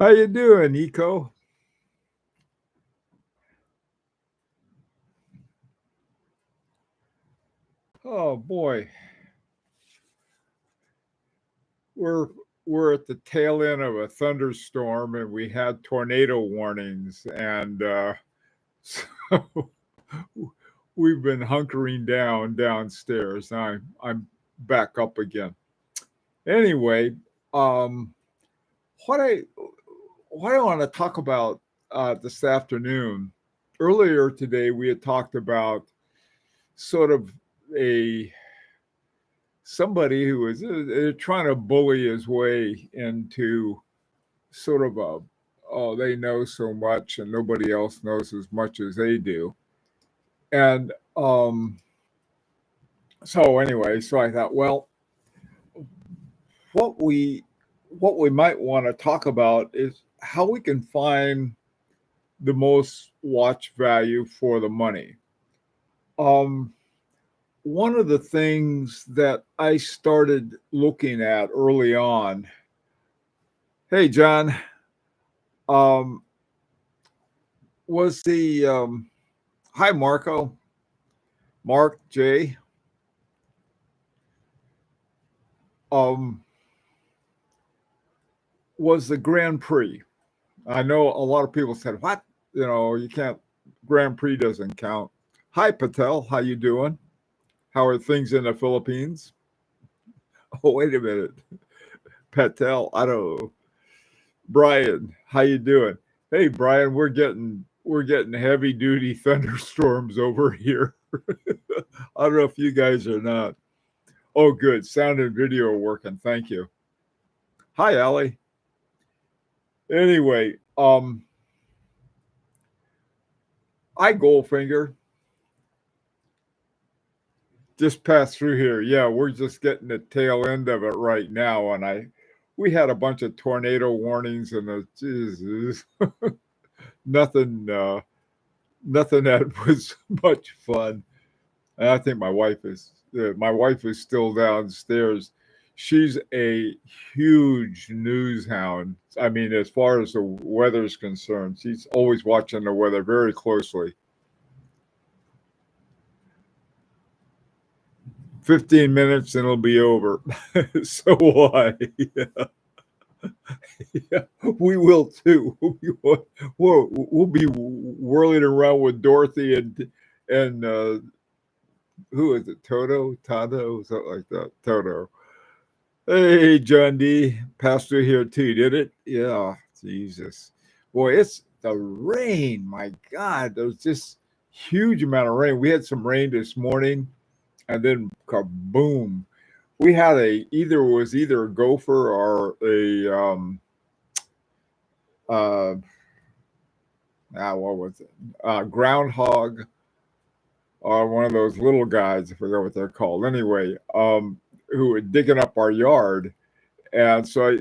How you doing, Eco? Oh boy, we're we're at the tail end of a thunderstorm, and we had tornado warnings, and so we've been hunkering down downstairs. I'm back up again. Anyway, um, what I what I want to talk about this afternoon. Earlier today, we had talked about sort of a somebody who was trying to bully his way into sort of a oh, they know so much and nobody else knows as much as they do. And so anyway, so I thought, well, what we what we might want to talk about is how we can find the most watch value for the money. Um, One of the things that I started looking at early on. Hey, John. Um, was the hi Marco, Mark J. Um, was the Grand Prix. I know a lot of people said, "What? You know, you can't. Grand Prix doesn't count." Hi Patel, how you doing? How are things in the Philippines? Oh, wait a minute, Patel. I don't know. Brian, how you doing? Hey, Brian, we're getting heavy duty thunderstorms over here. I don't know if you guys are not. Oh, good. Sound and video are working. Thank you. Hi, Allie. Anyway, I Goldfinger just passed through here. Yeah, we're just getting the tail end of it right now, and we had a bunch of tornado warnings, and Jesus, nothing, nothing that was much fun. And I think my wife is still downstairs. She's a huge news hound. I mean, as far as the weather is concerned, she's always watching the weather very closely. 15 minutes and it'll be over. So why? Yeah, yeah, we will too. We'll be whirling around with Dorothy and who is it? Toto, something like that. Toto. Hey, John D. Pastor here too. Did it? Yeah. Jesus. Boy, it's the rain. My God, there's just huge amount of rain. We had some rain this morning, and then kaboom. We had either a gopher or a uh what was it? Groundhog or one of those little guys. I forgot what they're called. Anyway, who were digging up our yard, and so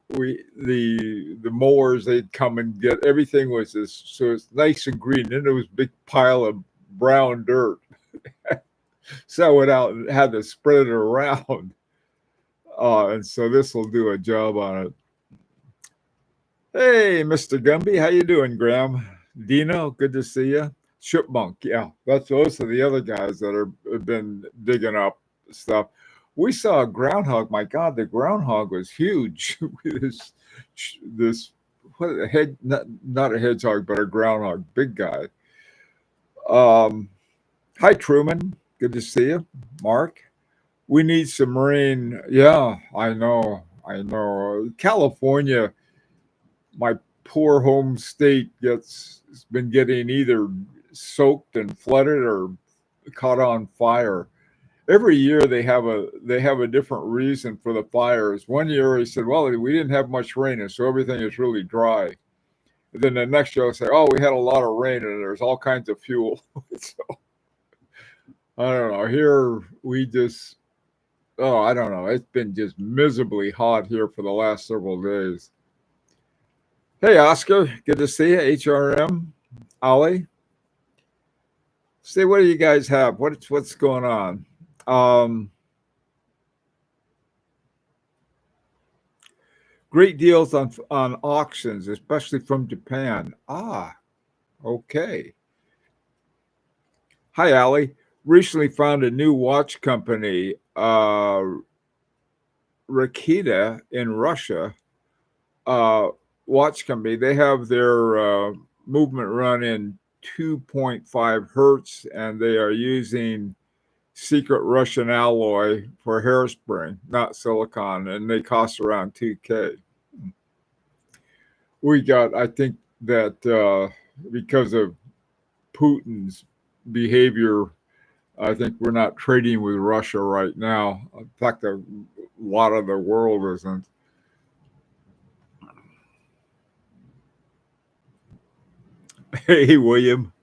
the mowers, they'd come and get everything was this, so it's nice and green. Then there was a big pile of brown dirt. So I went out and had to spread it around. And so this will do a job on it. Hey, Mr. Gumby, how you doing, Graham? Dino, good to see you. Chipmunk, yeah, those are the other guys that have been digging up stuff. We saw a groundhog. My God, the groundhog was huge. this what a head, not a hedgehog, but a groundhog, big guy. Um, Hi, Truman, good to see you, Mark. We need some rain. Yeah, I know. California, my poor home state, gets has been getting either soaked and flooded or caught on fire. Every year they have a different reason for the fires. One year they said, well, we didn't have much rain, and so everything is really dry. And then the next year they say, oh, we had a lot of rain and there's all kinds of fuel. So I don't know. Here we just I don't know. It's been just miserably hot here for the last several days. Hey, Oscar, good to see you. HRM, Ollie. See, what do you guys have? What's going on? Great deals on auctions, especially from Japan. Ah, okay. Hi, Allie. Recently found a new watch company, Rakita in Russia. Watch company. They have their movement run in 2.5 hertz, and they are using secret Russian alloy for hairspring, not silicon, and they cost around 2K. We got, I think that because of Putin's behavior, I think we're not trading with Russia right now. In fact, a lot of the world isn't. Hey, William.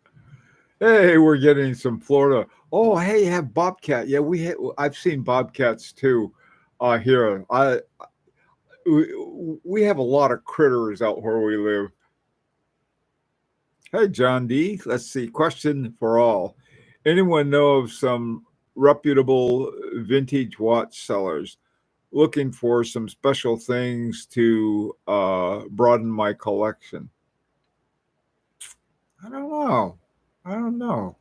Hey, we're getting some Florida. Oh, hey, you have bobcat. Yeah, I've seen bobcats too here. We have a lot of critters out where we live. Hey, John D. Let's see. Question for all. Anyone know of some reputable vintage watch sellers looking for some special things to broaden my collection? I don't know. I don't know.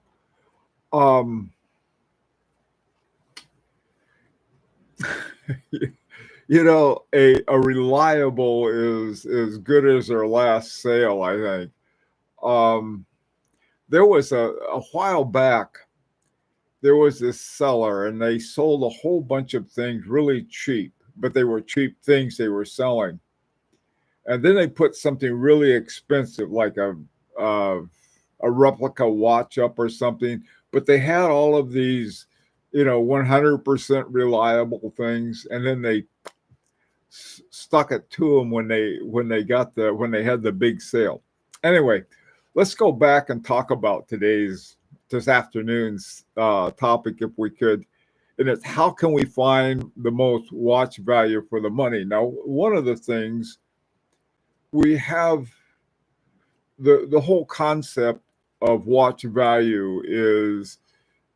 Um, a reliable is as good as their last sale, I think. Um, there was a while back, there was this seller and they sold a whole bunch of things really cheap, but they were cheap things they were selling. And then they put something really expensive, like uh, a replica watch up or something. But they had all of these, 100% reliable things, and then they stuck it to them when they had the big sale. Anyway, let's go back and talk about this afternoon's topic, if we could. And it's how can we find the most watch value for the money? Now, one of the things we have, the whole concept of watch value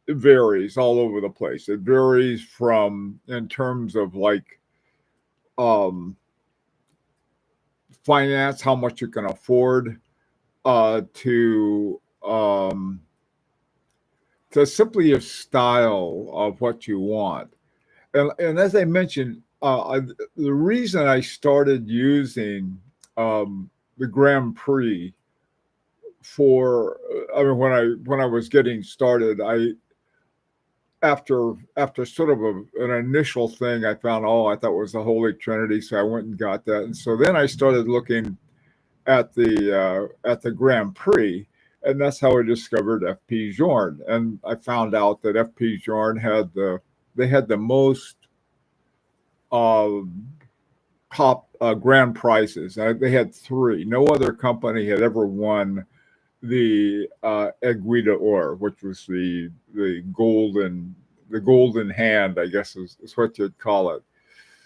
it varies all over the place. It varies from, in terms of like um, finance, how much you can afford, to simply a style of what you want. And as I mentioned, the reason I started using the Grand Prix for, I mean, when I was getting started, after sort of an initial thing, I found, I thought it was the Holy Trinity, so I went and got that, and so then I started looking at the Grand Prix, and that's how I discovered FP Journe. And I found out that FP Journe had the most uh, top grand prizes. They had three. No other company had ever won the Aiguille d'Or, which was the golden hand, I guess is what you'd call it.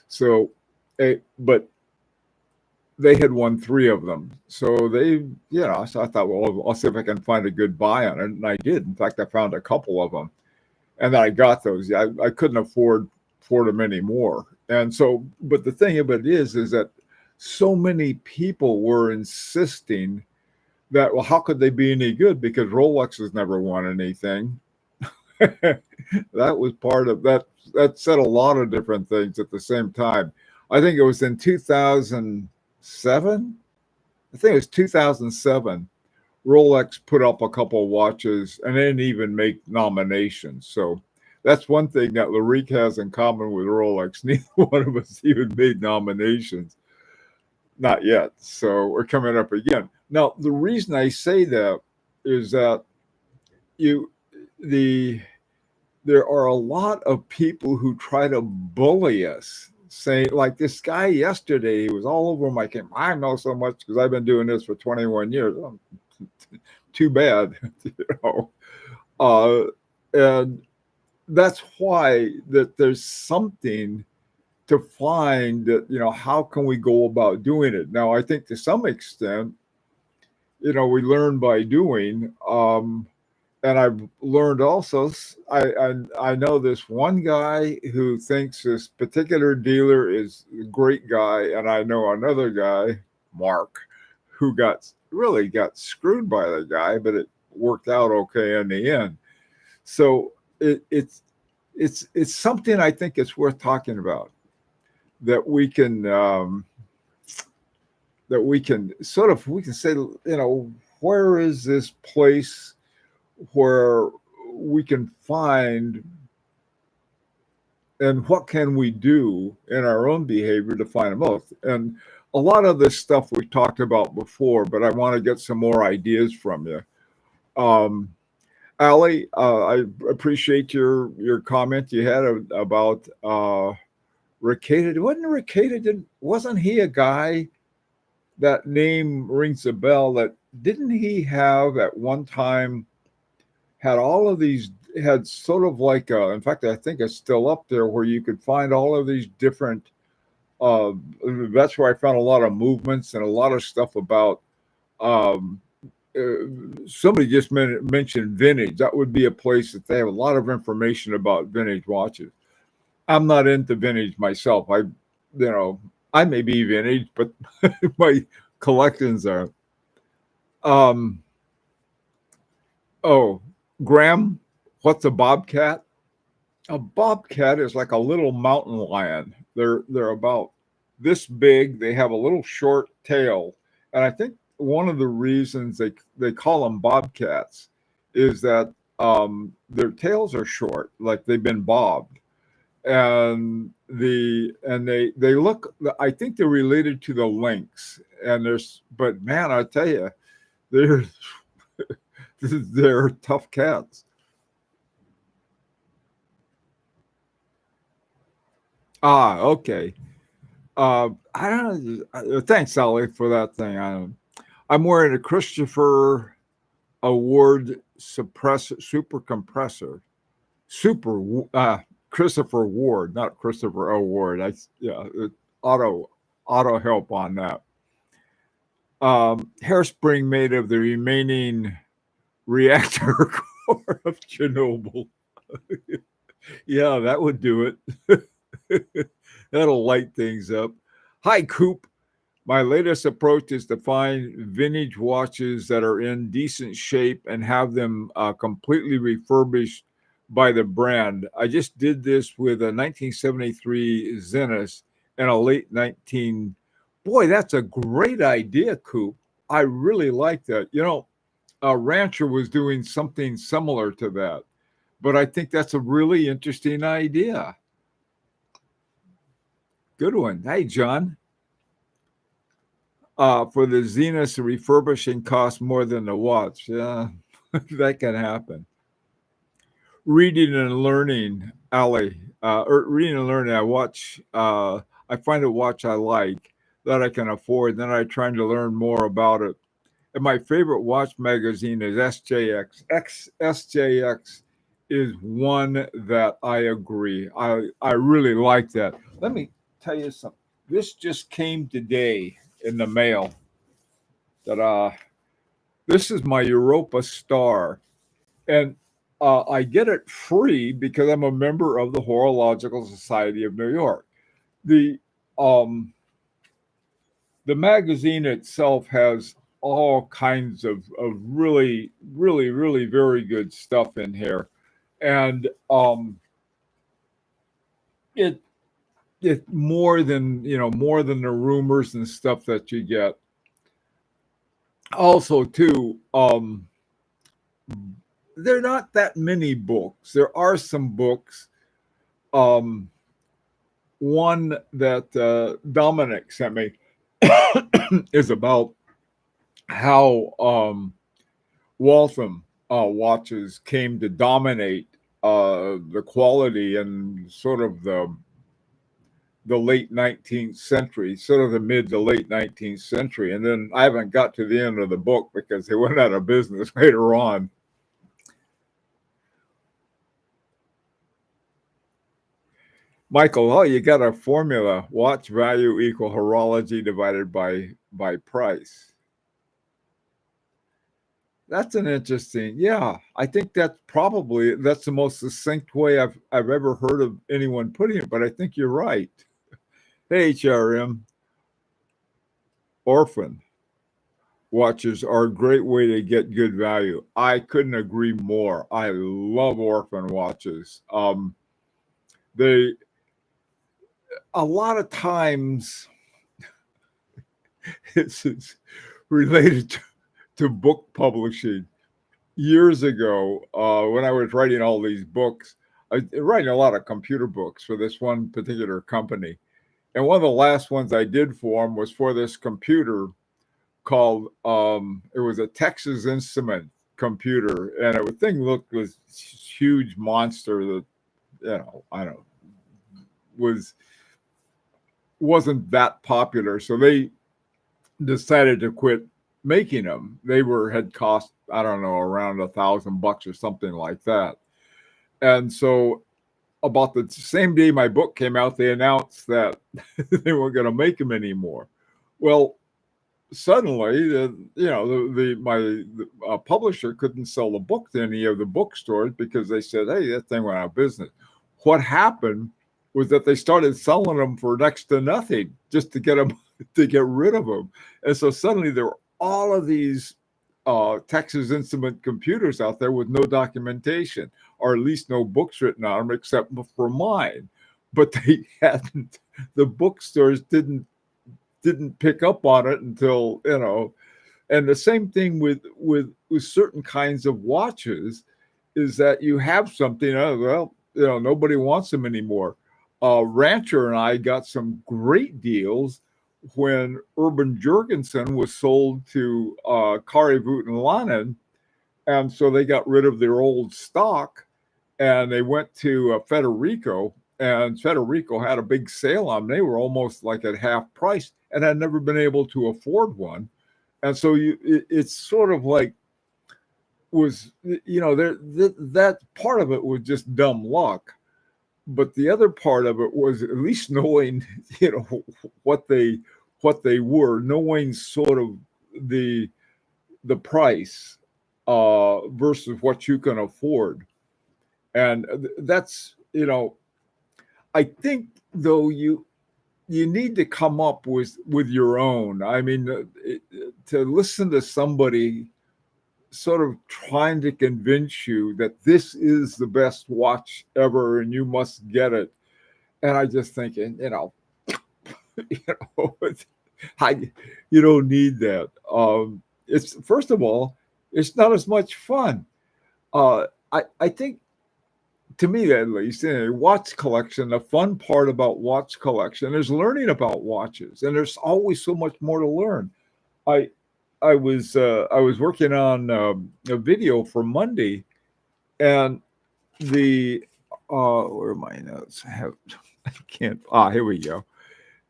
So, but they had won three of them. So so I thought, well, I'll see if I can find a good buy on it. And I did. In fact, I found a couple of them. And then I got those. I couldn't afford them anymore. And so, but the thing of it is that so many people were insisting that, well, how could they be any good? Because Rolex has never won anything. That was part of that. That said a lot of different things at the same time. I think it was in 2007. I think it was 2007. Rolex put up a couple of watches and they didn't even make nominations. So that's one thing that Larique has in common with Rolex. Neither one of us even made nominations. Not yet. So we're coming up again. Now, the reason I say that is that there are a lot of people who try to bully us, saying, like this guy yesterday, he was all over my camp. I know so much because I've been doing this for 21 years. Too bad, and that's why that there's something to find that, how can we go about doing it? Now, I think to some extent, we learn by doing. and I've learned also, I know this one guy who thinks this particular dealer is a great guy, and I know another guy, Mark, who got screwed by the guy, but it worked out okay in the end. So it's something I think it's worth talking about, that we can sort of, we can say, where is this place where we can find, and what can we do in our own behavior to find them both. And a lot of this stuff we talked about before, but I want to get some more ideas from you. Ali, I appreciate your comment you had about Recated. Wasn't he a guy, that name rings a bell, that didn't he have at one time had all of these, had sort of like in fact, I think it's still up there, where you could find all of these different, that's where I found a lot of movements and a lot of stuff about, somebody just mentioned vintage. That would be a place that they have a lot of information about vintage watches. I'm not into vintage myself. I may be vintage, but my collections are. Oh, Graham, what's a bobcat? A bobcat is like a little mountain lion. They're about this big. They have a little short tail, and I think one of the reasons they call them bobcats is that their tails are short, like they've been bobbed, and they look. I think they're related to the lynx, and but man, I tell you, they're they're tough cats. Ah, okay. I don't. Thanks, Sally, for that thing. I'm wearing a Christopher Award super compressor. Super Christopher Ward, not Christopher Award. Auto help on that. Hairspring made of the remaining reactor core of Chernobyl. Yeah, that would do it. That'll light things up. Hi, Coop. My latest approach is to find vintage watches that are in decent shape and have them completely refurbished by the brand. I just did this with a 1973 Zenith and a late 19. Boy, that's a great idea, Coop. I really like that. A Rancher was doing something similar to that, but I think that's a really interesting idea. Good one. Hey, John. For the Zenith, refurbishing costs more than the watch. Yeah, that can happen. Reading and learning, Ali. Reading and learning. I find a watch I like that I can afford. Then I try to learn more about it. And my favorite watch magazine is SJX. SJX is one that I agree. I really like that. Let me tell you something. This just came today in the mail. That this is my Europa Star, and I get it free because I'm a member of the Horological Society of New York. The um, the magazine itself has all kinds of really, really, really very good stuff in here, and it more than the rumors and stuff that you get. Also, too, there are not that many books. There are some books. Um, One that Dominic sent me is about how Waltham watches came to dominate the quality and sort of the late 19th century, sort of the mid to late 19th century. And then I haven't got to the end of the book because they went out of business later on. Michael, oh, you got a formula: watch value equal horology divided by price. That's an interesting. Yeah, I think that's the most succinct way I've ever heard of anyone putting it. But I think you're right. Hey, HRM, orphan watches are a great way to get good value. I couldn't agree more. I love orphan watches. They a lot of times it's related to book publishing. Years ago, when I was writing all these books, I was writing a lot of computer books for this one particular company. And one of the last ones I did for them was for this computer called, it was a Texas Instrument computer. And the thing looked was huge monster that, I don't know, wasn't that popular. So they decided to quit making them. They had cost, I don't know, around $1,000 or something like that. And so about the same day my book came out, they announced that they weren't going to make them anymore. Well, suddenly, my publisher couldn't sell the book to any of the bookstores because they said, "Hey, that thing went out of business." What happened was that they started selling them for next to nothing just to get rid of them. And so suddenly there were all of these Texas Instrument computers out there with no documentation, or at least no books written on them except for mine. But they hadn't. The bookstores didn't pick up on it until, and the same thing with certain kinds of watches is that you have something, nobody wants them anymore. Rancher and I got some great deals when Urban Jurgensen was sold to Kari Voutilainen, and so they got rid of their old stock, and they went to Federico, and Federico had a big sale on them. They were almost like at half price, and had never been able to afford one, and so it's sort of like that part of it was just dumb luck. But the other part of it was at least knowing, what they were, knowing sort of the price versus what you can afford. And that's, I think though you need to come up with your own. I mean, to listen to somebody sort of trying to convince you that this is the best watch ever and you must get it. And I just thinking, you don't need that. It's, first of all, it's not as much fun. I think, to me at least, in a watch collection, the fun part about watch collection is learning about watches, and there's always so much more to learn. I was working on a video for Monday, and where are my notes? I can't. Here we go.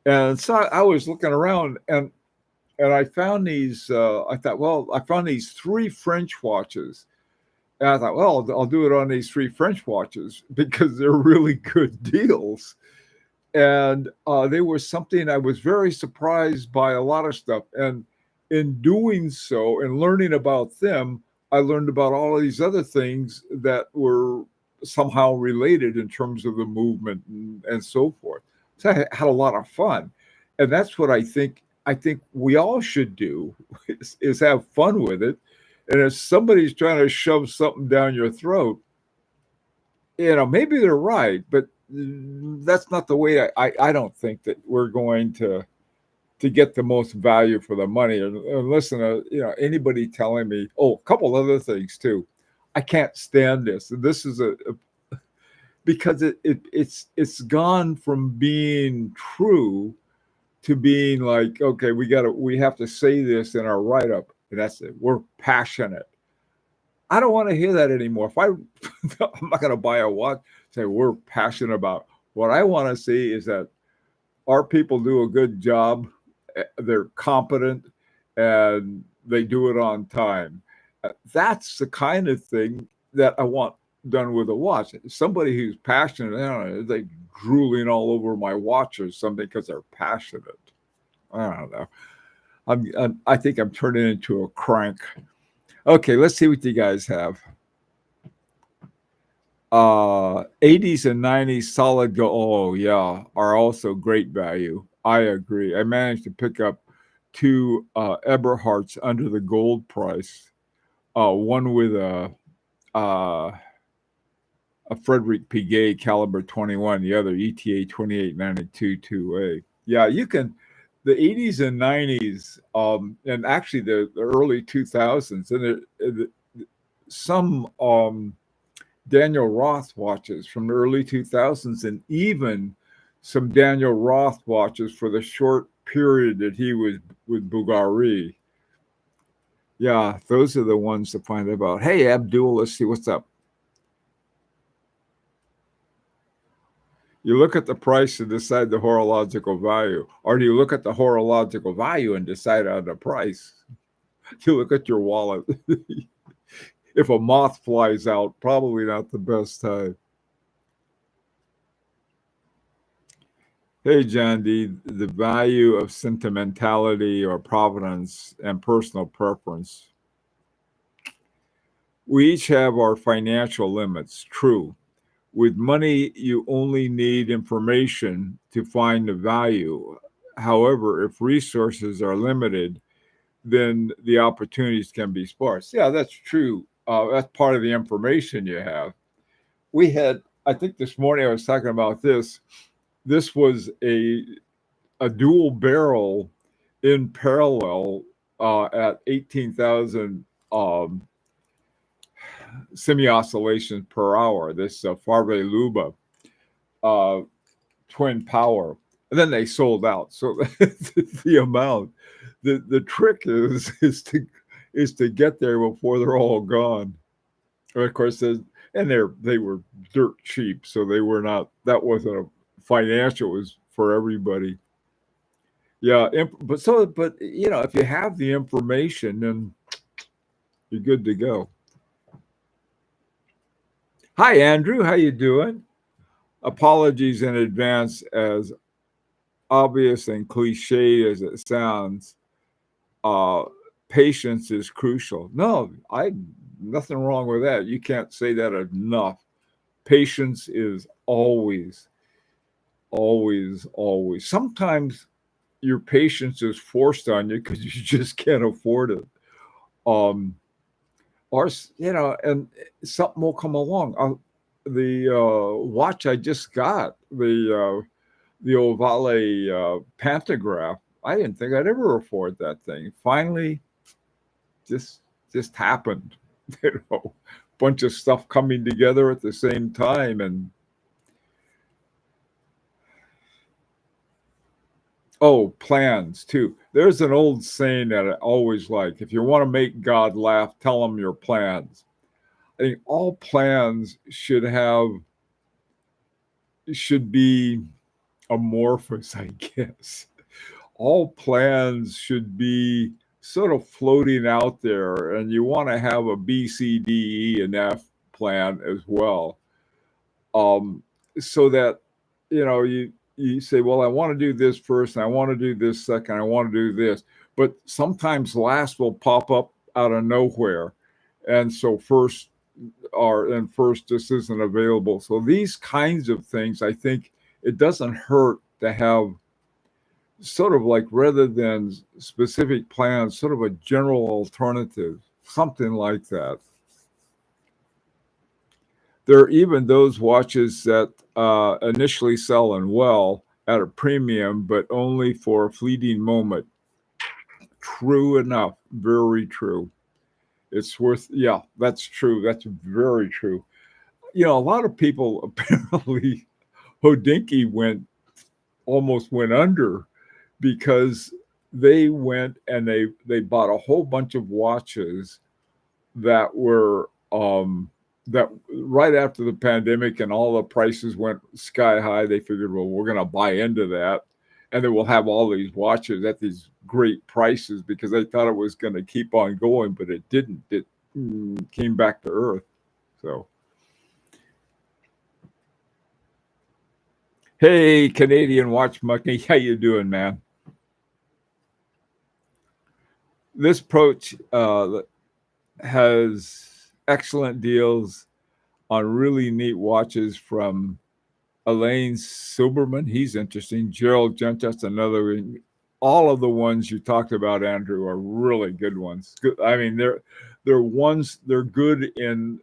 And so I was looking around, and I found these. I thought, well, I found these 3 French watches, and I thought, well, I'll do it on these 3 French watches because they're really good deals. And they were something I was very surprised by a lot of stuff, and in doing so and learning about them, I learned about all of these other things that were somehow related in terms of the movement and so forth. So I had a lot of fun. And that's what I think we all should do is have fun with it. And if somebody's trying to shove something down your throat, maybe they're right, but that's not the way I don't think that we're going to get the most value for the money. And listen to anybody telling me, a couple other things too. I can't stand this. This is because it's gone from being true to being like, okay, we have to say this in our write-up, and that's it. We're passionate. I don't want to hear that anymore. If I'm not going to buy a watch, say we're passionate about. What I want to see is that our people do a good job. They're competent and they do it on time. That's the kind of thing that I want done with a watch. Somebody who's passionate, they drooling all over my watch or something because they're passionate. I don't know. I think I'm turning into a crank. Okay, let's see what you guys have. 80s and 90s solid gold. Oh, yeah, are also great value. I agree. I managed to pick up two Eberhards under the gold price. One with uh, a Frederick Piguet caliber 21, the other ETA 2892 2A. Yeah, you can. The 80s and 90s, and actually the early 2000s, and some Daniel Roth watches from the early 2000s, and even some Daniel Roth watches for the short period that he was with Bulgari. Yeah, those are the ones to find out about. Hey, Abdul, let's see what's up. You look at the price to decide the horological value, or do you look at the horological value and decide on the price? You look at your wallet. If a moth flies out, probably not the best time. Hey, John D., the value of sentimentality or provenance and personal preference. We each have our financial limits, true. With money, you only need information to find the value. However, if resources are limited, then the opportunities can be sparse. Yeah, that's true. That's part of the information you have. We had, I think this morning I was talking about this. This was a dual barrel in parallel at 18,000 semi oscillations per hour. This Farve Luba uh, twin power, and then they sold out. So the amount, the trick is to get there before they're all gone. And of course, and they were dirt cheap, so they were not. That wasn't a financial. It was for everybody. Yeah, but if you have the information, then you're good to go. Hi, Andrew. How you doing? Apologies in advance, as obvious and cliche as it sounds. Uh, Patience is crucial. No, I nothing wrong with that. You can't say that enough. Patience is always, always, always. Sometimes your patience is forced on you because you just can't afford it. Um, or and something will come along. The watch I just got, the Ovale pantograph. I didn't think I'd ever afford that thing. Finally, just happened. Bunch of stuff coming together at the same time, and plans too. There's an old saying that I always like: if you want to make God laugh, tell him your plans. I think all plans should be amorphous, I guess. All plans should be sort of floating out there, and you want to have a B, C, D, E, and F plan as well. So that you say, well, I want to do this first, and I want to do this second, I want to do this, but sometimes last will pop up out of nowhere, and so first just isn't available. So these kinds of things, I think it doesn't hurt to have sort of like, rather than specific plans, sort of a general alternative, something like that. There are even those watches that initially sell and well at a premium, but only for a fleeting moment. True enough, very true. It's worth, yeah, that's true. That's very true. A lot of people apparently, Hodinkee almost went under because they went and they bought a whole bunch of watches that were that right after the pandemic and all the prices went sky high. They figured, well, we're going to buy into that, and then we'll have all these watches at these great prices, because they thought it was going to keep on going, but it didn't. It came back to earth. So, hey, Canadian Watch Muckney, how you doing, man? This approach, has excellent deals on really neat watches from Elaine Silberman. He's interesting. Gerald Gentest, another. All of the ones you talked about, Andrew, are really good ones. I mean, they're ones. They're good in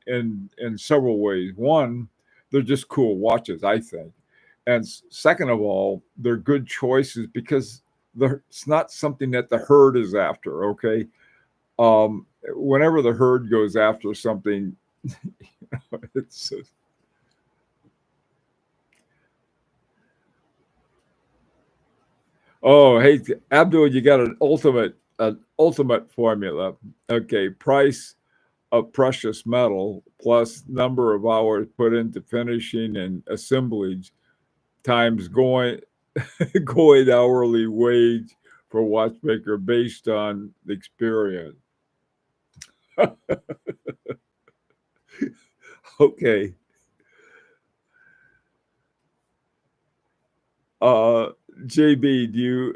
several ways. One, they're just cool watches, I think, and second of all, they're good choices because it's not something that the herd is after. Okay, whenever the herd goes after something, it's oh, hey, Abdul, you got an ultimate formula. Okay, price of precious metal plus number of hours put into finishing and assemblage times going hourly wage for watchmaker based on experience. Okay. Uh JB, do you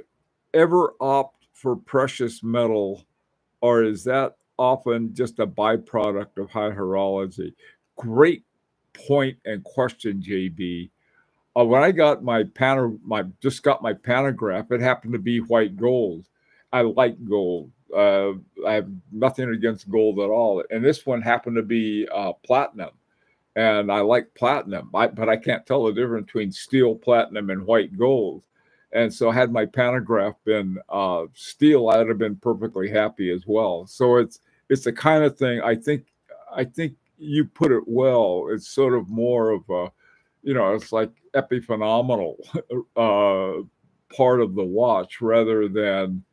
ever opt for precious metal, or is that often just a byproduct of high horology? Great point and question, JB. When I got just got my pantograph, it happened to be white gold. I like gold. I have nothing against gold at all, and this one happened to be platinum, and I like platinum, but I can't tell the difference between steel, platinum, and white gold. And so, had my pantograph been steel, I'd have been perfectly happy as well. So it's the kind of thing I think you put it well. It's sort of more of a, it's like epiphenomenal part of the watch rather than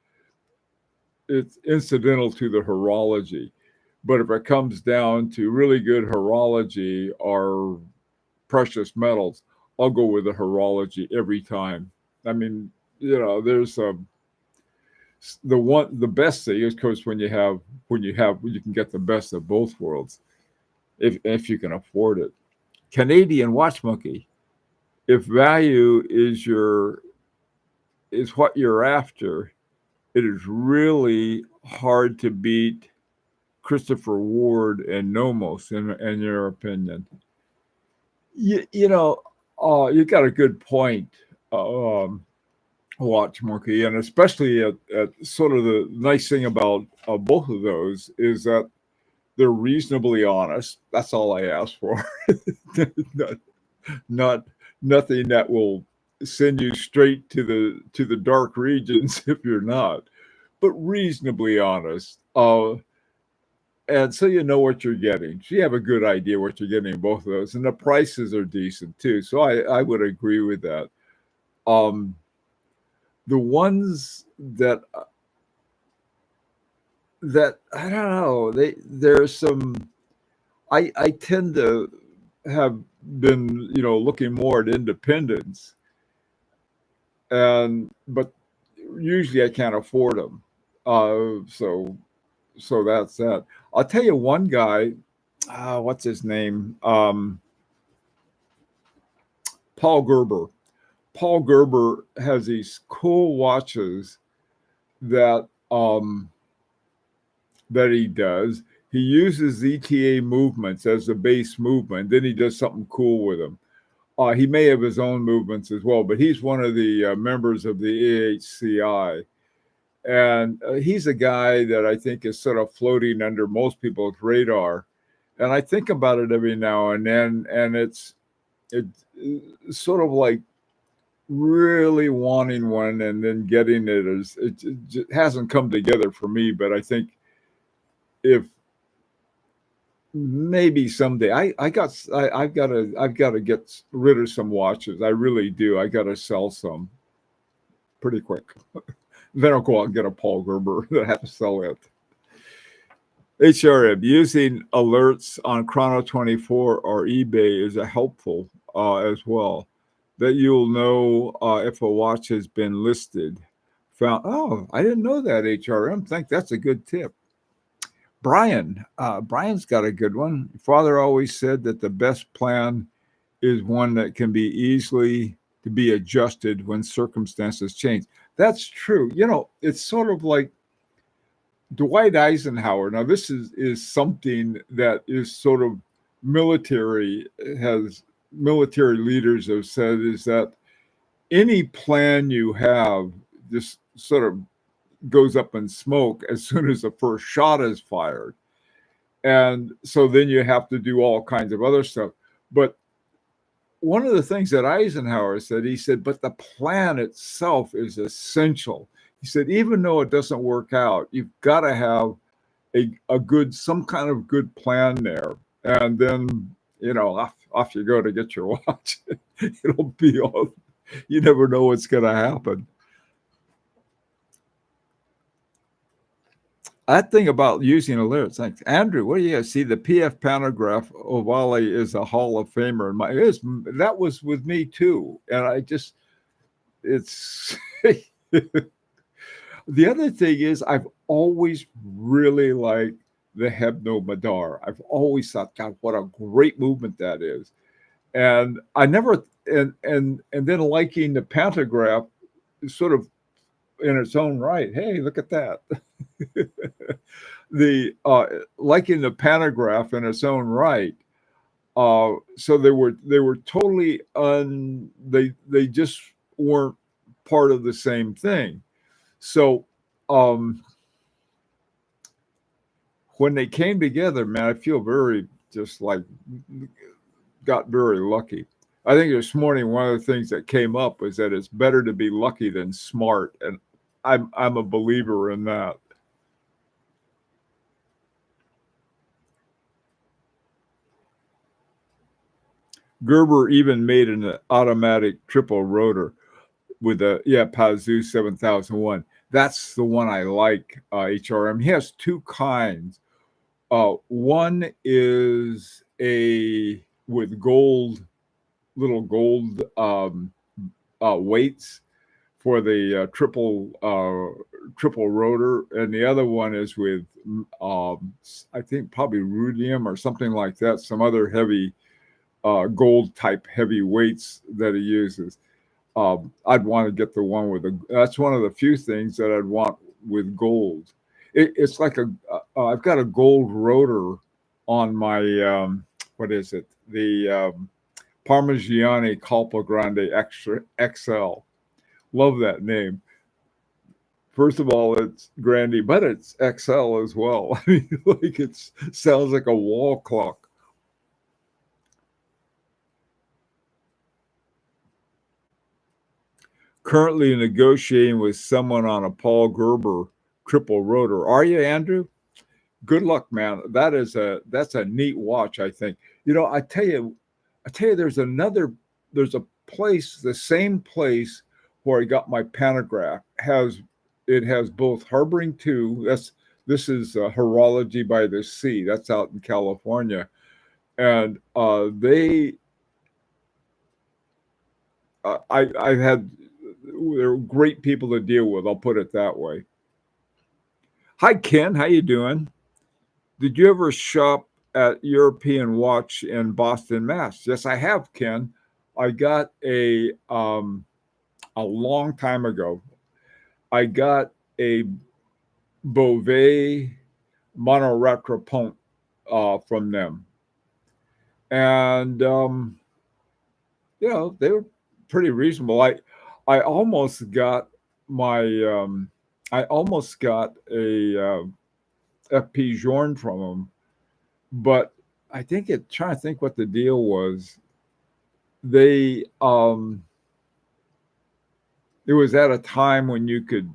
it's incidental to the horology. But if it comes down to really good horology or precious metals, I'll go with the horology every time. I mean, there's the best thing is, of course, when you can get the best of both worlds, if you can afford it. Canadian Watch Monkey. If value is what you're after, it is really hard to beat Christopher Ward and Nomos, in your opinion. You got a good point, Watch Monkey, and especially at sort of the nice thing about both of those is that they're reasonably honest. That's all I ask for. not, not nothing that will send you straight to the dark regions if you're not, but reasonably honest. And so you know what you're getting. So you have a good idea what you're getting in both of those, and the prices are decent too. So I would agree with that. The ones that I don't know, there's some. I tend to have been looking more at independence, but usually I can't afford them. So that's that. I'll tell you one guy. What's his name? Paul Gerber. Paul Gerber has these cool watches that that he does. He uses ETA movements as the base movement. Then he does something cool with them. He may have his own movements as well, but he's one of the members of the AHCI. And he's a guy that I think is sort of floating under most people's radar. And I think about it every now and then, and it's sort of like really wanting one and then getting it. It hasn't come together for me, but I think if maybe someday I've got to get rid of some watches. I really do. I got to sell some pretty quick. Then I'll go out and get a Paul Gerber. I have to sell it. HRM, using alerts on Chrono 24 or eBay is helpful as well. That you'll know if a watch has been listed. Oh, I didn't know that, HRM. Think that's a good tip. Brian's got a good one. Father always said that the best plan is one that can be easily to be adjusted when circumstances change. That's true. It's sort of like Dwight Eisenhower. Now, this is something that is sort of military has military leaders have said is that any plan you have just sort of goes up in smoke as soon as the first shot is fired. And so then you have to do all kinds of other stuff. But one of the things that Eisenhower said, he said, but the plan itself is essential. He said, even though it doesn't work out, you've got to have a good, some kind of good plan there. And then, off you go to get your watch. It'll be all, you never know what's going to happen. That thing about using alerts, thanks. Andrew, what do you see? The PF Pantograph Ovale is a Hall of Famer. That was with me too. And it's the other thing is I've always really liked the Hebno Madar. I've always thought, God, what a great movement that is. And I never and then liking the pantograph sort of in its own right. Hey, look at that. The liking the pantograph in its own right. So they were totally they just weren't part of the same thing. So when they came together, man, I feel very just like got very lucky. I think this morning one of the things that came up was that it's better to be lucky than smart, and I'm a believer in that. Gerber even made an automatic triple rotor with a Pazu 7001. That's the one I like. HRM. He has two kinds. One is with little gold weights for the triple rotor, and the other one is with I think probably rudium or something like that. Some other heavy gold type heavy weights that he uses. I'd want to get the one with that's one of the few things that I'd want with gold. It's like I've got a gold rotor on my, what is it? The Parmigiani Colpo Grande Extra XL. Love that name. First of all, it's Grande, but it's XL as well. I mean, like it sounds like a wall clock. Currently negotiating with someone on a Paul Gerber triple rotor. Are you, Andrew? Good luck, man. That's a neat watch, I think. I tell you, there's a place, the same place where I got my pantograph it has both Harboring 2. This is Horology by the Sea. That's out in California, and I've had. They're great people to deal with. I'll put it that way. Hi, Ken. How you doing? Did you ever shop at European Watch in Boston, Mass? Yes, I have, Ken. I got a long time ago. I got a Beauvais monoretropont from them, and they were pretty reasonable. I almost got a FP Journe from them, but I think trying to think what the deal was. They it was at a time when you could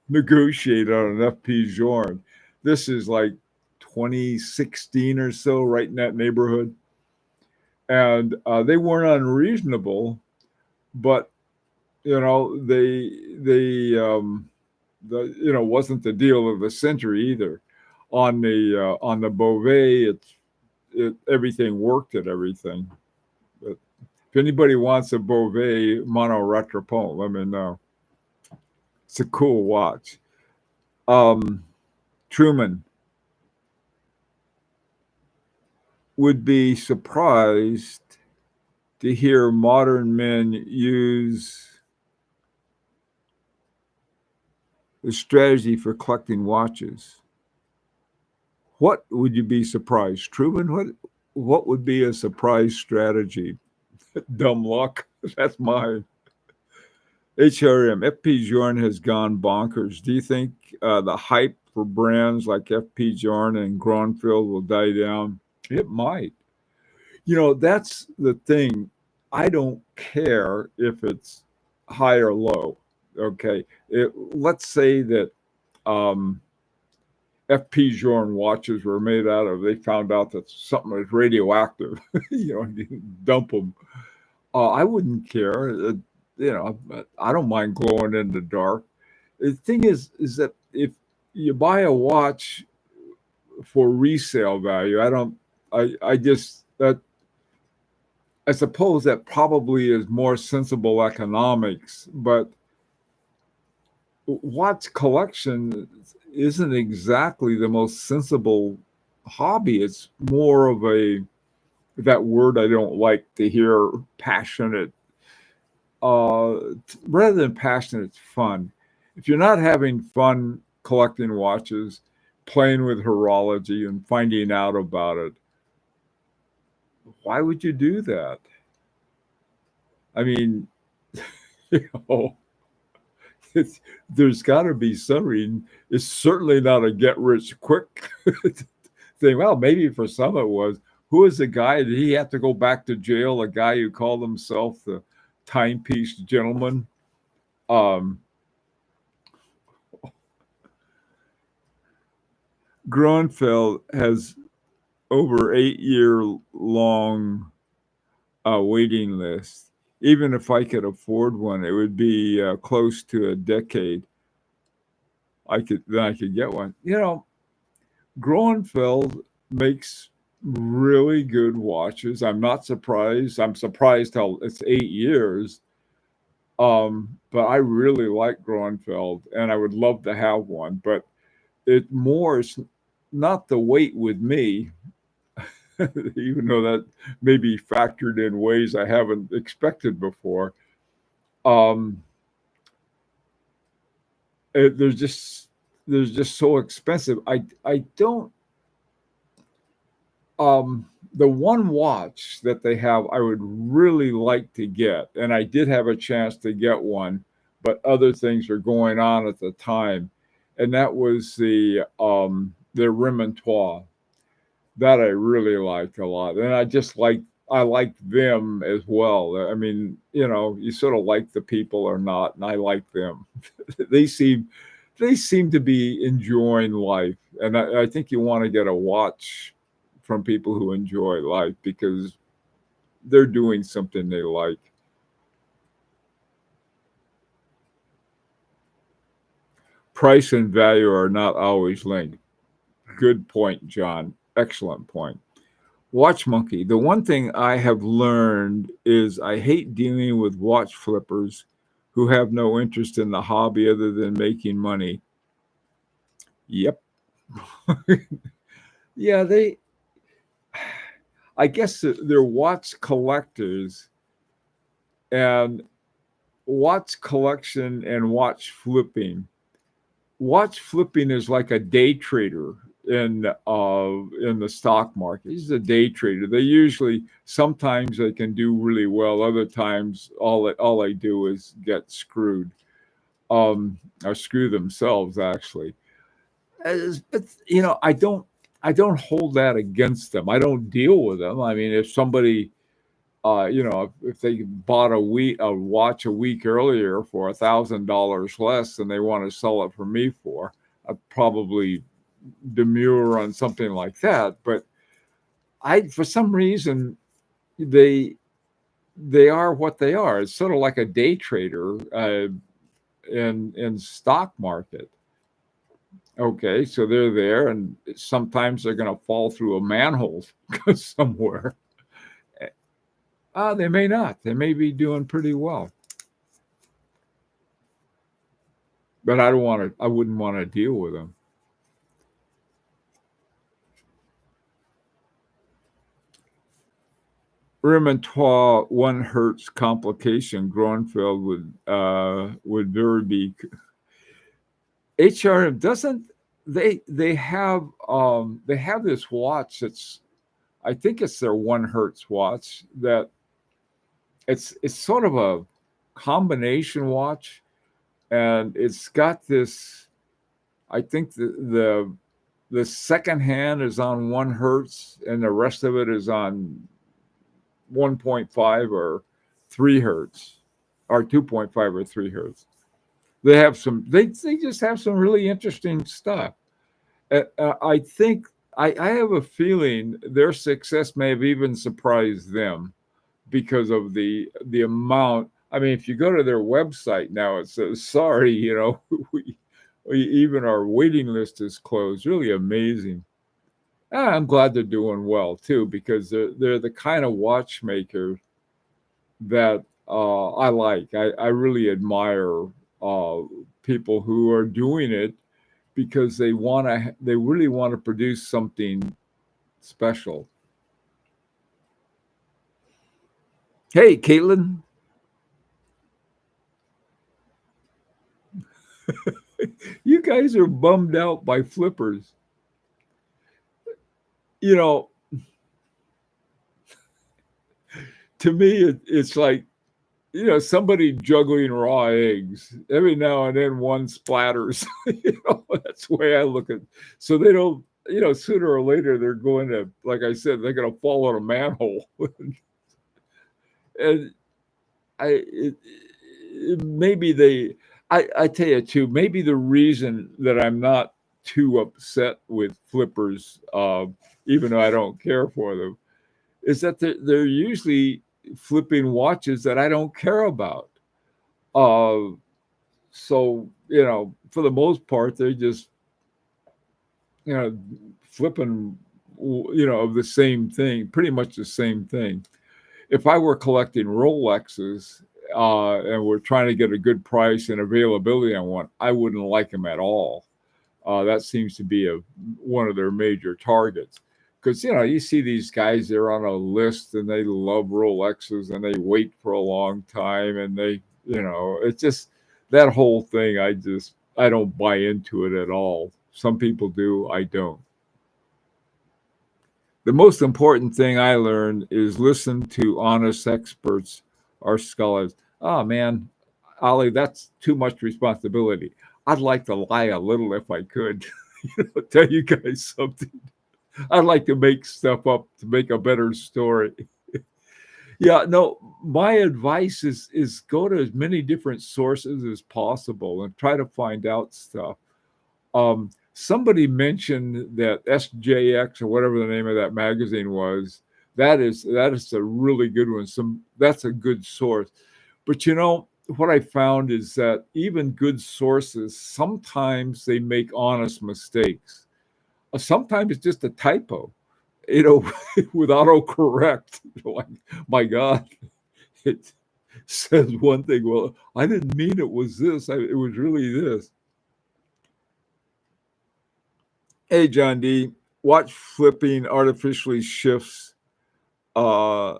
negotiate on an FP Journe. This is like 2016 or so, right in that neighborhood. And they weren't unreasonable, but they wasn't the deal of the century either. On the Beauvais, everything worked at everything. But if anybody wants a Beauvais monoretropont, let me know. It's a cool watch. Truman would be surprised to hear modern men use The strategy for collecting watches. What would you be surprised, Truman? What would be a surprise strategy? Dumb luck. That's mine. HRM, FP Journe has gone bonkers. Do you think the hype for brands like FP Journe and Gronfield will die down? It might. That's the thing. I don't care if it's high or low. Okay. Let's say that FP Journe watches were made out of, they found out that something was radioactive, you dump them. I wouldn't care. I don't mind glowing in the dark. The thing is that if you buy a watch for resale value, I suppose that probably is more sensible economics, but watch collection isn't exactly the most sensible hobby. It's more of that word I don't like to hear, passionate. Rather than passion, it's fun. If you're not having fun collecting watches, playing with horology and finding out about it, why would you do that? I mean, you know, there's got to be something. It's certainly not a get rich quick thing. Well, maybe for some it was. Who is the guy? Did he have to go back to jail? A guy who called himself the timepiece gentleman. Gronfeld has over 8-year-long waiting list. Even if I could afford one, it would be close to a decade. I could get one. Gronfeld makes really good watches. I'm not surprised. I'm surprised how it's 8 years. But I really like Gronfeld, and I would love to have one. But it's not the weight with me, even though that may be factored in ways I haven't expected before. They're just so expensive. I don't. The one watch that they have, I would really like to get, and I did have a chance to get one, but other things were going on at the time, and that was the Remontois. That I really liked a lot, and I liked them as well. I mean, you sort of like the people or not, and I like them. they seem to be enjoying life, and I think you want to get a watch from people who enjoy life because they're doing something they like. Price and value are not always linked. Good point, John. Excellent point. Watch Monkey. The one thing I have learned is I hate dealing with watch flippers who have no interest in the hobby other than making money. Yep. Yeah, I guess they're watch collectors, and watch collection and watch flipping. Watch flipping is like a day trader in the stock market. He's a day trader. Sometimes they can do really well. Other times, all they do is get screwed, or screw themselves actually. But I don't hold that against them. I don't deal with them. I mean, if somebody, if they bought a watch a week earlier for $1,000 less than they want to sell it for me for, I'd probably demur on something like that. But for some reason, they are what they are. It's sort of like a day trader in stock market. Okay, so they're there, and sometimes they're going to fall through a manhole somewhere. They may not. They may be doing pretty well. But I wouldn't want to deal with them. Remontois 1 hertz complication Gronfeld would very be. HRM doesn't they have this watch that's, I think it's their 1 hertz watch, that it's sort of a combination watch, and it's got this, I think the second hand is on 1 hertz and the rest of it is on 1.5 or 3 hertz, or 2.5 or 3 hertz. They have some, they just have some really interesting stuff. I think I have a feeling their success may have even surprised them because of the amount. I mean, if you go to their website now, it says, sorry, we even our waiting list is closed. Really amazing. I'm glad they're doing well too, because they're the kind of watchmaker that I like. I really admire people who are doing it because they really want to produce something special. Hey, Caitlin. You guys are bummed out by flippers. You know, to me, it's like, somebody juggling raw eggs. Every now and then one splatters. That's the way I look at it. So they don't, sooner or later they're going to, like I said, they're going to fall in a manhole. And maybe I tell you too, maybe the reason that I'm not too upset with flippers, even though I don't care for them, is that they're usually flipping watches that I don't care about. So, for the most part, they're just, flipping, of the same thing, pretty much the same thing. If I were collecting Rolexes, and we're trying to get a good price and availability on one, I wouldn't like them at all. That seems to be one of their major targets. Because, you see these guys, they're on a list and they love Rolexes and they wait for a long time. And it's just that whole thing. I don't buy into it at all. Some people do, I don't. The most important thing I learned is listen to honest experts or scholars. Oh, man, Ollie, that's too much responsibility. I'd like to lie a little if I could. Tell you guys something. I'd like to make stuff up to make a better story. Yeah, no, my advice is go to as many different sources as possible and try to find out stuff. Somebody mentioned that SJX, or whatever the name of that magazine was, that is a really good one. That's a good source. But what I found is that even good sources, sometimes they honest mistakes. Sometimes it's just a typo, with autocorrect. Like, my God, it says one thing. Well, I didn't mean it was this. It was really this. Hey, John D. Watch flipping artificially shifts the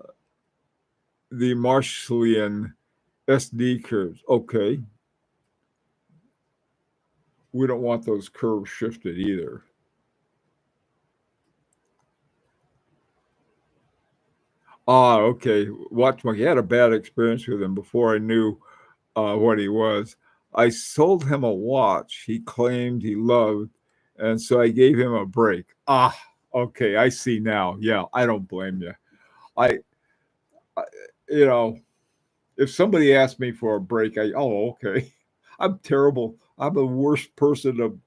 Marshallian SD curves. Okay. We don't want those curves shifted either. Okay. Watchmark. He had a bad experience with him before I knew what he was. I sold him a watch he claimed he loved, and so I gave him a break. Okay. I see now. Yeah, I don't blame you. I if somebody asked me for a break, okay. I'm terrible. I'm the worst person to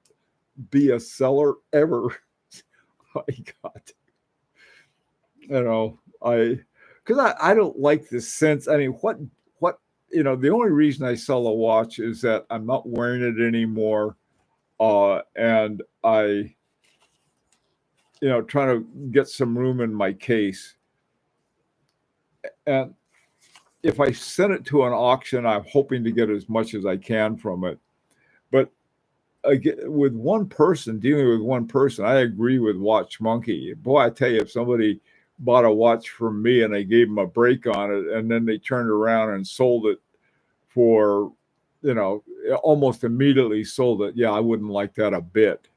be a seller ever. My God. Because I don't like the sense. I mean, what, the only reason I sell a watch is that I'm not wearing it anymore. And I, trying to get some room in my case. And if I send it to an auction, I'm hoping to get as much as I can from it. But with one person, dealing with one person, I agree with Watch Monkey. Boy, I tell you, if somebody bought a watch from me and I gave them a break on it, and then they turned around and sold it for, almost immediately sold it. Yeah, I wouldn't like that a bit.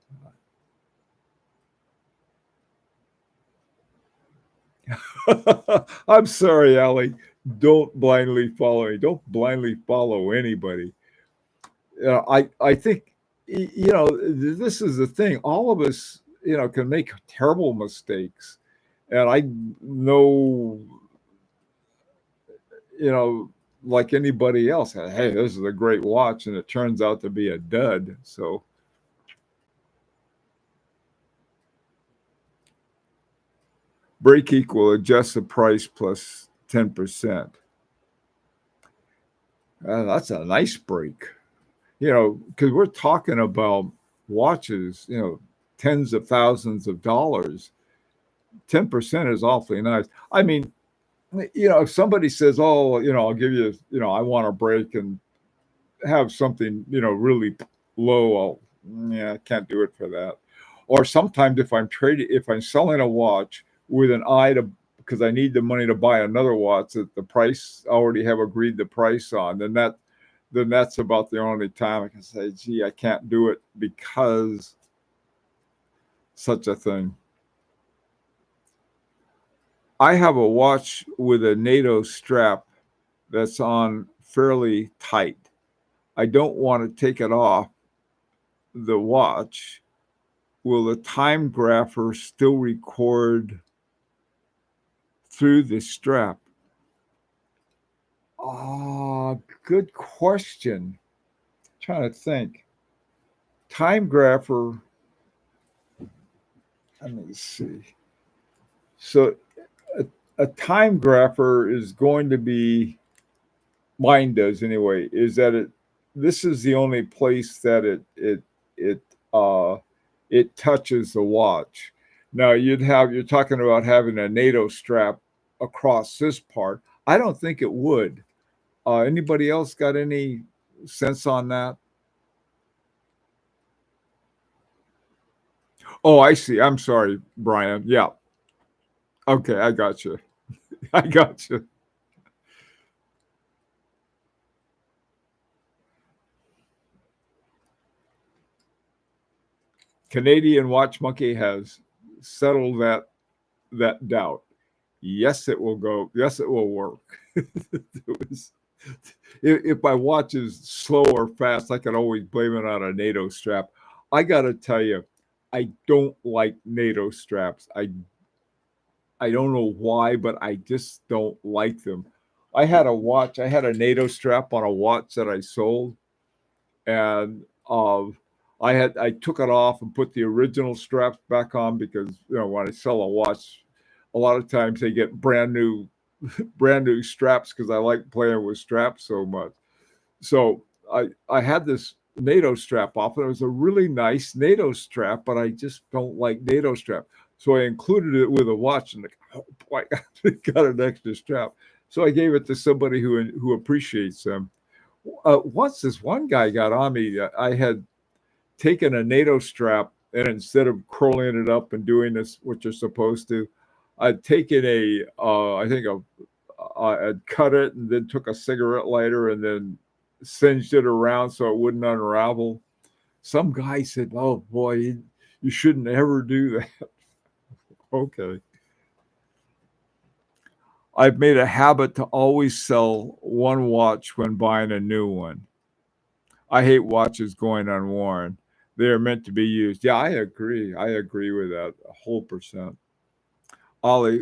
I'm sorry, Allie. Don't blindly follow me. Don't blindly follow anybody. I think, this is the thing. All of us, can make terrible mistakes. And I know, you know, like anybody else, hey, this is a great watch, and it turns out to be a dud. So, break equal, adjust the price plus 10%. That's a nice break, because we're talking about watches, tens of thousands of dollars. 10% is awfully nice. I mean, if somebody says, oh, I'll give you, I want a break and have something, really low, I can't do it for that. Or sometimes if I'm selling a watch with an eye to, because I need the money to buy another watch that the price I already have agreed the price on, then that's about the only time I can say, gee, I can't do it because such a thing. I have a watch with a NATO strap that's on fairly tight. I don't want to take it off the watch. Will the timegrapher still record through the strap? Good question. I'm trying to think. Timegrapher, let me see. So a timegrapher is going to be, mine does anyway, is that this is the only place that it touches the watch. Now you're talking about having a NATO strap across this part. I don't think it would. Anybody else got any sense on that? Oh, I see. I'm sorry, Brian. Yeah. Okay, I got you. I got you. Canadian Watch Monkey has settled that doubt. Yes, it will go. Yes, it will work. If my watch is slow or fast, I can always blame it on a NATO strap. I got to tell you, I don't like NATO straps. I don't know why, but I just don't like them. I had a NATO strap on a watch that I sold, and I took it off and put the original straps back on because when I sell a watch, a lot of times they get brand new straps because I like playing with straps so much. So I had this NATO strap off, and it was a really nice NATO strap, but I just don't like NATO strap. So I included it with a watch, and oh boy, I got an extra strap. So I gave it to somebody who appreciates them. Once this one guy got on me, I had taken a NATO strap, and instead of curling it up and doing this, what you're supposed to, I'd taken I'd cut it and then took a cigarette lighter and then singed it around so it wouldn't unravel. Some guy said, "Oh boy, you shouldn't ever do that." Okay. I've made a habit to always sell one watch when buying a new one. I hate watches going unworn. They are meant to be used. Yeah, I agree. I agree with that 100%. Ollie,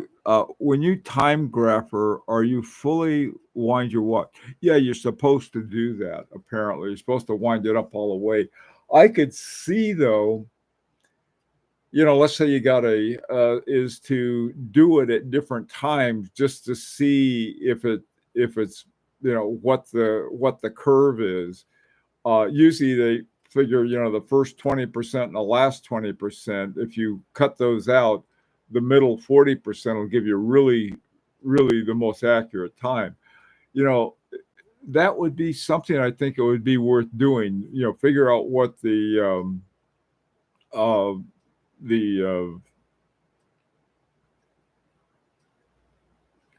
when you time grapher, are you fully wind your watch? Yeah, you're supposed to do that. Apparently, you're supposed to wind it up all the way. I could see though, let's say you got is to do it at different times just to see if it's what the curve is. Usually they figure, the first 20% and the last 20%, if you cut those out, the middle 40% will give you really, really the most accurate time. You know, that would be something I think it would be worth doing. Figure out what the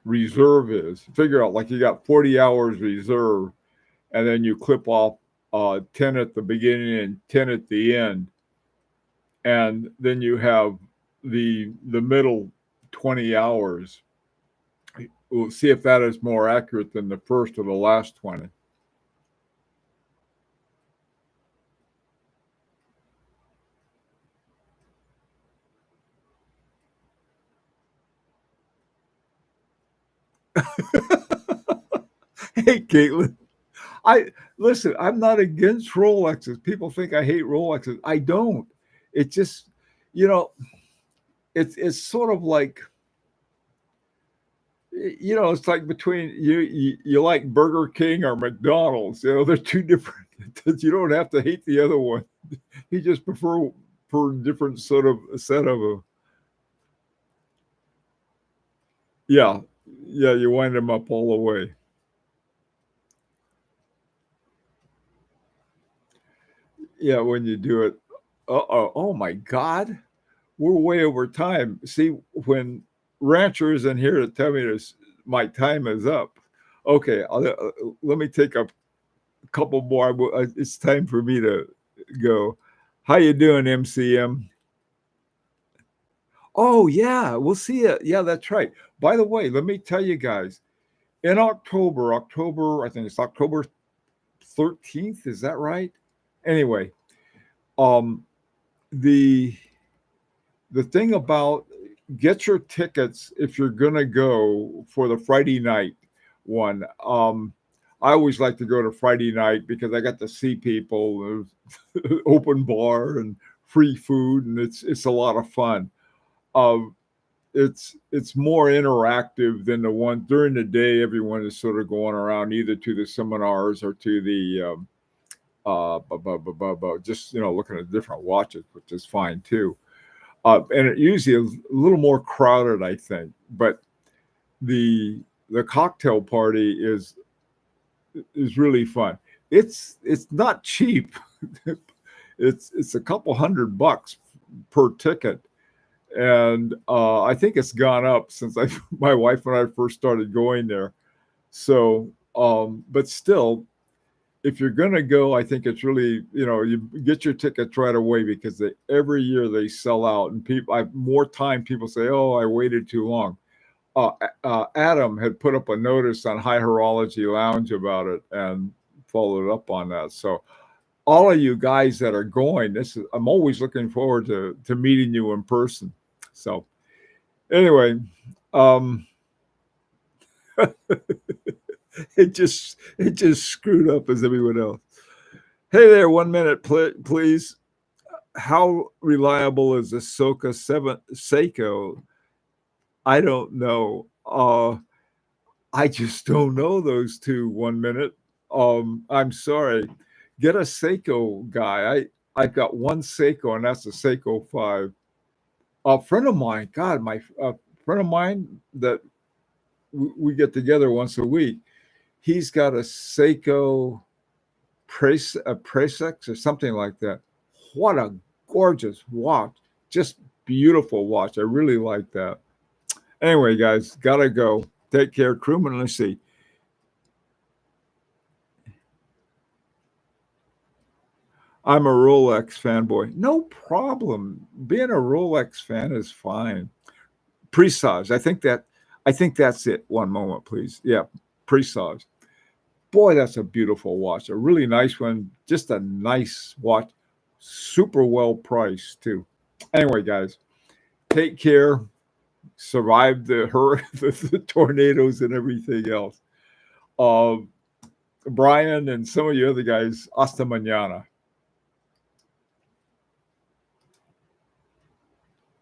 reserve is. Figure out like you got 40 hours reserve, and then you clip off 10 at the beginning and 10 at the end. And then you have the middle 20 hours. We'll see if that is more accurate than the first or the last 20. Hey, Caitlin. Listen, I'm not against Rolexes. People think I hate Rolexes. I don't. It just, you know, it's sort of like, it's like between you like Burger King or McDonald's. They're two different. You don't have to hate the other one. You just prefer for different sort of set of a. Yeah, yeah. You wind them up all the way. Yeah, when you do it. Oh my God, we're way over time. See, when Rancher is in here to tell me this, my time is up. Okay, let me take a couple more. It's time for me to go. How you doing, MCM? Oh yeah, we'll see it. Yeah, that's right. By the way, let me tell you guys, in October, I think it's October 13th. Is that right? Anyway, um, the the thing about get your tickets if you're gonna go for the Friday night one. I always like to go to Friday night because I got to see people, open bar and free food, and it's a lot of fun. Um, it's more interactive than the one during the day. Everyone is sort of going around either to the seminars or to the just looking at different watches, which is fine too. And it usually is a little more crowded, I think. But the cocktail party is really fun. It's not cheap. It's a couple $100 per ticket, and I think it's gone up since my wife and I first started going there. So, but still, if you're going to go, I think it's really, you get your tickets right away because every year they sell out, and more time people say, "Oh, I waited too long." Adam had put up a notice on High Horology Lounge about it and followed up on that. So, all of you guys that are going, I'm always looking forward to meeting you in person. So, anyway, um, it just screwed up as everyone else. Hey there, 1 minute, please. How reliable is the Soka 7 Seiko? I don't know. I just don't know those two. 1 minute. I'm sorry. Get a Seiko guy. I've got one Seiko, and that's a Seiko 5. A friend of mine, God, my friend of mine that we get together once a week. He's got a Seiko Presex or something like that. What a gorgeous watch. Just beautiful watch. I really like that. Anyway, guys, gotta go. Take care, crewman. Let's see. I'm a Rolex fanboy. No problem. Being a Rolex fan is fine. Presage. I think that's it. One moment, please. Yeah, Presage. Boy, that's a beautiful watch. A really nice one. Just a nice watch. Super well priced too. Anyway, guys, take care. Survive the tornadoes and everything else. Brian and some of you other guys, hasta mañana.